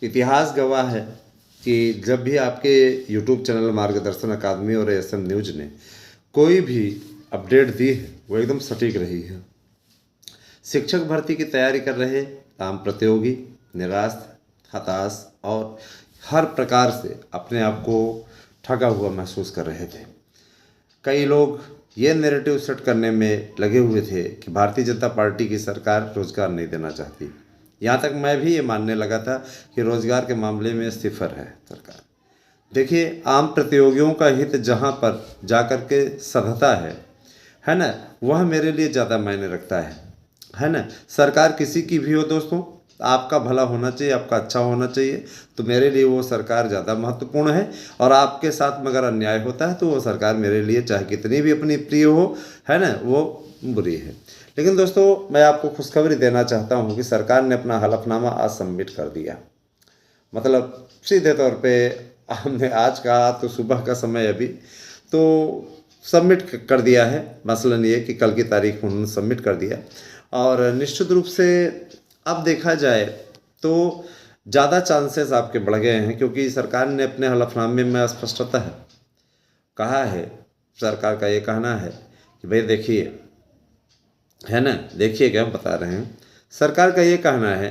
इतिहास गवाह है कि जब भी आपके यूट्यूब चैनल मार्गदर्शन अकादमी और एएसएम न्यूज ने कोई भी अपडेट दी है वो एकदम सटीक रही है। शिक्षक भर्ती की तैयारी कर रहे आम प्रतियोगी निराश, हताश और हर प्रकार से अपने आप को ठगा हुआ महसूस कर रहे थे। कई लोग ये नैरेटिव सेट करने में लगे हुए थे कि भारतीय जनता पार्टी की सरकार रोजगार नहीं देना चाहती। यहाँ तक मैं भी ये मानने लगा था कि रोजगार के मामले में सिफर है सरकार। देखिए, आम प्रतियोगियों का हित जहाँ पर जाकर के सधता है ना, वह मेरे लिए ज़्यादा मायने रखता है ना। सरकार किसी की भी हो दोस्तों, आपका भला होना चाहिए, आपका अच्छा होना चाहिए, तो मेरे लिए वो सरकार ज़्यादा महत्वपूर्ण है। और आपके साथ में अगर अन्याय होता है तो वो सरकार मेरे लिए चाहे कितनी भी अपनी प्रिय हो, है ना, वो बुरी है। लेकिन दोस्तों, मैं आपको खुशखबरी देना चाहता हूँ कि सरकार ने अपना हलफनामा आज सबमिट कर दिया। मतलब सीधे तौर पे हमने आज कहा तो सुबह का समय अभी तो सबमिट कर दिया है। मसलन ये कि कल की तारीख उन्होंने सबमिट कर दिया। और निश्चित रूप से अब देखा जाए तो ज़्यादा चांसेस आपके बढ़ गए हैं, क्योंकि सरकार ने अपने हलफनामे में स्पष्टतः कहा है, सरकार का ये कहना है कि भाई देखिए, है ना, देखिए क्या हम बता रहे हैं। सरकार का ये कहना है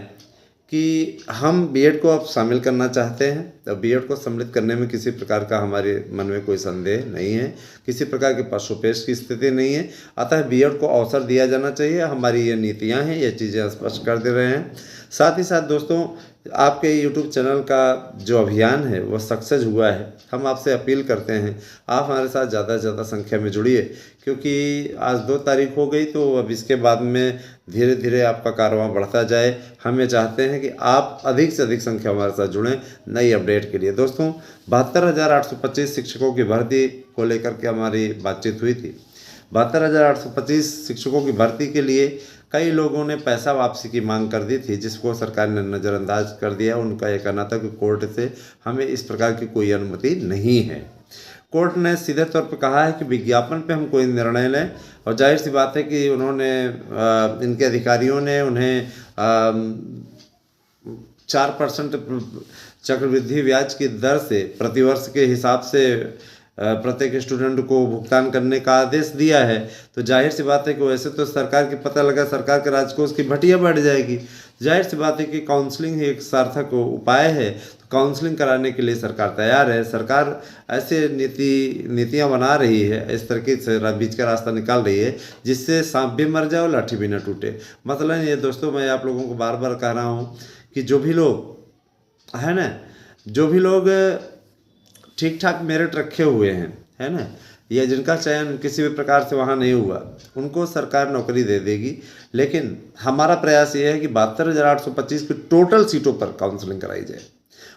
कि हम बीएड को अब शामिल करना चाहते हैं। तो बीएड को सम्मिलित करने में किसी प्रकार का हमारे मन में कोई संदेह नहीं है, किसी प्रकार की पक्षोपेश की स्थिति नहीं है। अतः बीएड को अवसर दिया जाना चाहिए। हमारी ये नीतियां हैं, ये चीज़ें स्पष्ट कर दे रहे हैं। साथ ही साथ दोस्तों, आपके यूट्यूब चैनल का जो अभियान है वो सक्सेस हुआ है। हम आपसे अपील करते हैं, आप हमारे साथ ज़्यादा से ज़्यादा संख्या में जुड़िए, क्योंकि आज 2 तारीख हो गई, तो अब इसके बाद में धीरे धीरे आपका कारवां बढ़ता जाए। हम ये चाहते हैं कि आप अधिक से अधिक संख्या हमारे साथ जुड़ें नई अपडेट के लिए। दोस्तों, 72,825 शिक्षकों की भर्ती को लेकर के हमारी बातचीत हुई थी। 72,825 शिक्षकों की भर्ती के लिए कई लोगों ने पैसा वापसी की मांग कर दी थी, जिसको सरकार ने नज़रअंदाज कर दिया। उनका ये कहना था कि कोर्ट से हमें इस प्रकार की कोई अनुमति नहीं है। कोर्ट ने सीधे तौर पर कहा है कि विज्ञापन पे हम कोई निर्णय लें, और जाहिर सी बात है कि उन्होंने इनके अधिकारियों ने उन्हें 4% चक्रवृद्धि ब्याज की दर से प्रतिवर्ष के हिसाब से प्रत्येक स्टूडेंट को भुगतान करने का आदेश दिया है। तो जाहिर सी बात है कि वैसे तो सरकार की पता लगा सरकार के राजकोष की भटिया बढ़ जाएगी। जाहिर सी बात है कि काउंसलिंग ही एक सार्थक उपाय है। तो काउंसलिंग कराने के लिए सरकार तैयार है। सरकार ऐसे नीतियाँ बना रही है, इस तरीके से बीच का रास्ता निकाल रही है जिससे सांप भी मर जाए और लाठी भी न टूटे। मतलब ये दोस्तों, मैं आप लोगों को बार बार कह रहा हूँ कि जो भी लोग, है ना, जो भी लोग ठीक ठाक मेरिट रखे हुए हैं, है ना, या जिनका चयन किसी भी प्रकार से वहाँ नहीं हुआ, उनको सरकार नौकरी दे देगी। लेकिन हमारा प्रयास ये है कि 72,825 की टोटल सीटों पर काउंसलिंग कराई जाए,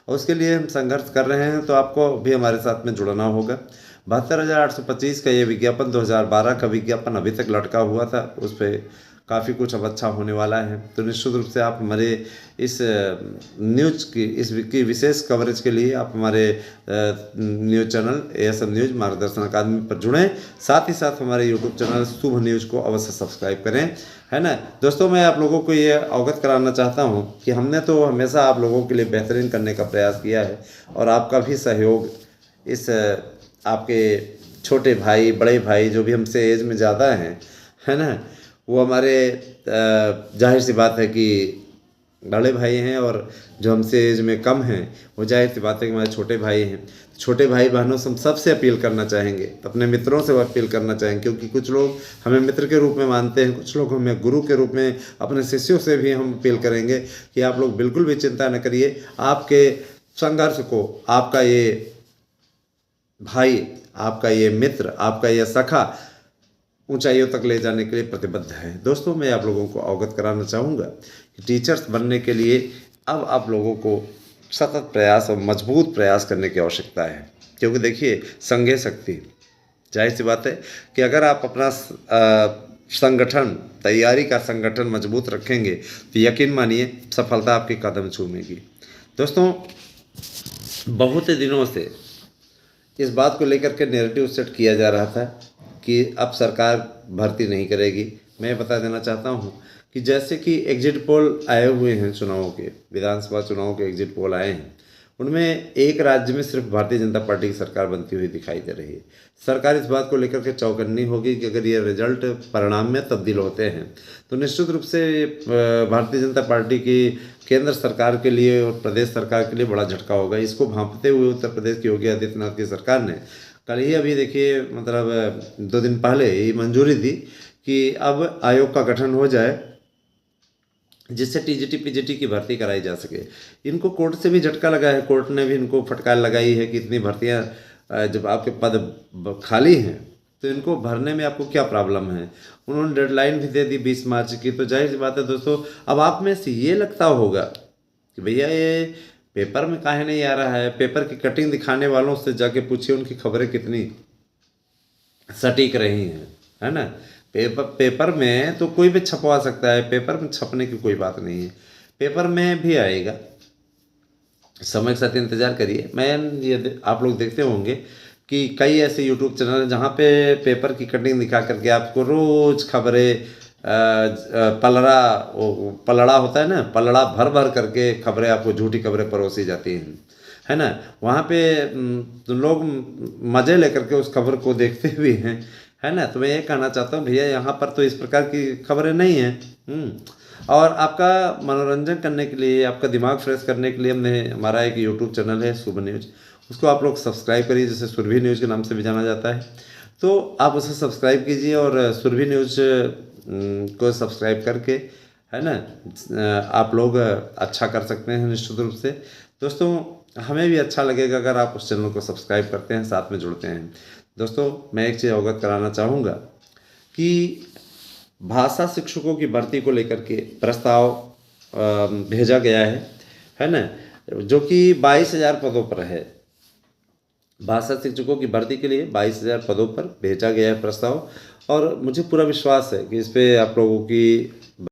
और उसके लिए हम संघर्ष कर रहे हैं। तो आपको भी हमारे साथ में जुड़ना होगा। 72,825 का ये विज्ञापन 2012 का विज्ञापन अभी तक लटका हुआ था, उस पर काफ़ी कुछ अब अच्छा होने वाला है। तो निश्चित रूप से आप हमारे इस न्यूज़ की विशेष कवरेज के लिए आप हमारे न्यूज़ चैनल एएसएम न्यूज़ मार्गदर्शन अकादमी पर जुड़ें। साथ ही साथ हमारे यूट्यूब चैनल शुभ न्यूज़ को अवश्य सब्सक्राइब करें, है ना। दोस्तों, मैं आप लोगों को ये अवगत कराना चाहता हूँ कि हमने तो हमेशा आप लोगों के लिए बेहतरीन करने का प्रयास किया है, और आपका भी सहयोग, इस आपके छोटे भाई, बड़े भाई जो भी हमसे एज में ज़्यादा हैं, है ना, वो हमारे जाहिर सी बात है कि बड़े भाई हैं, और जो हमसे एज में कम हैं वो जाहिर सी बात है कि हमारे छोटे भाई हैं। छोटे भाई बहनों से हम सबसे अपील करना चाहेंगे, अपने मित्रों से अपील करना चाहेंगे, क्योंकि कुछ लोग हमें मित्र के रूप में मानते हैं, कुछ लोग हमें गुरु के रूप में, अपने शिष्यों से भी हम अपील करेंगे कि आप लोग बिल्कुल भी चिंता न करिए। आपके संघर्ष को आपका ये भाई, आपका ये मित्र, आपका ये सखा ऊंचाइयों तक ले जाने के लिए प्रतिबद्ध है। दोस्तों, मैं आप लोगों को अवगत कराना चाहूँगा कि टीचर्स बनने के लिए अब आप लोगों को सतत प्रयास और मजबूत प्रयास करने की आवश्यकता है, क्योंकि देखिए, संघे शक्ति। जाहिर सी बात है कि अगर आप अपना संगठन, तैयारी का संगठन मजबूत रखेंगे तो यकीन मानिए सफलता आपके कदम चूमेगी। दोस्तों, बहुत ही दिनों से इस बात को लेकर के नैरेटिव सेट किया जा रहा था कि अब सरकार भर्ती नहीं करेगी। मैं बता देना चाहता हूँ कि जैसे कि एग्जिट पोल आए हुए हैं चुनावों के, विधानसभा चुनावों के एग्जिट पोल आए हैं, उनमें एक राज्य में सिर्फ भारतीय जनता पार्टी की सरकार बनती हुई दिखाई दे रही है। सरकार इस बात को लेकर के चौकन्नी होगी कि अगर ये रिजल्ट परिणाम में तब्दील होते हैं तो निश्चित रूप से भारतीय जनता पार्टी की केंद्र सरकार के लिए और प्रदेश सरकार के लिए बड़ा झटका होगा। इसको भांपते हुए उत्तर प्रदेश की योगी आदित्यनाथ की सरकार ने कल ही अभी देखिए मतलब 2 दिन पहले ही मंजूरी दी कि अब आयोग का गठन हो जाए जिससे टीजीटी पीजीटी की भर्ती कराई जा सके। इनको कोर्ट से भी झटका लगा है, कोर्ट ने भी इनको फटकार लगाई है कि इतनी भर्तियां जब आपके पद खाली हैं तो इनको भरने में आपको क्या प्रॉब्लम है। उन्होंने डेडलाइन भी दे दी 20 मार्च की। तो जाहिर सी बात है दोस्तों, अब आप में से ये लगता होगा कि भैया ये पेपर में काहे नहीं आ रहा है, पेपर की कटिंग दिखाने वालों से जाके पूछिए उनकी खबरें कितनी सटीक रही हैं, है ना। पेपर में तो कोई भी छपवा सकता है, पेपर में छपने की कोई बात नहीं है, पेपर में भी आएगा, समय के साथ इंतजार करिए। मैं ये आप लोग देखते होंगे कि कई ऐसे यूट्यूब चैनल हैं जहाँ पे पेपर की कटिंग दिखा करके आपको रोज़ खबरें पलड़ा होता है ना, पलड़ा भर भर करके खबरें आपको झूठी खबरें परोसी जाती हैं, है ना। वहाँ पे तो लोग मज़े लेकर के उस खबर को देखते भी हैं, है ना। तो मैं ये कहना चाहता हूँ भैया यहाँ पर तो इस प्रकार की खबरें नहीं हैं। और आपका मनोरंजन करने के लिए, आपका दिमाग फ्रेश करने के लिए हमने हमारा एक यूट्यूब चैनल है सुबह न्यूज़, उसको आप लोग सब्सक्राइब करिए, जिसे सुरभि न्यूज़ के नाम से भी जाना जाता है। तो आप उसे सब्सक्राइब कीजिए और सुरभि न्यूज़ को सब्सक्राइब करके, है ना, आप लोग अच्छा कर सकते हैं निश्चित रूप से। दोस्तों हमें भी अच्छा लगेगा अगर आप उस चैनल को सब्सक्राइब करते हैं, साथ में जुड़ते हैं। दोस्तों मैं एक चीज़ अवगत कराना चाहूँगा कि भाषा शिक्षकों की भर्ती को लेकर के प्रस्ताव भेजा गया है ना, जो कि 22,000 पदों पर है। भाषा शिक्षकों की भर्ती के लिए 22,000 पदों पर भेजा गया है प्रस्ताव, और मुझे पूरा विश्वास है कि इस पर आप लोगों की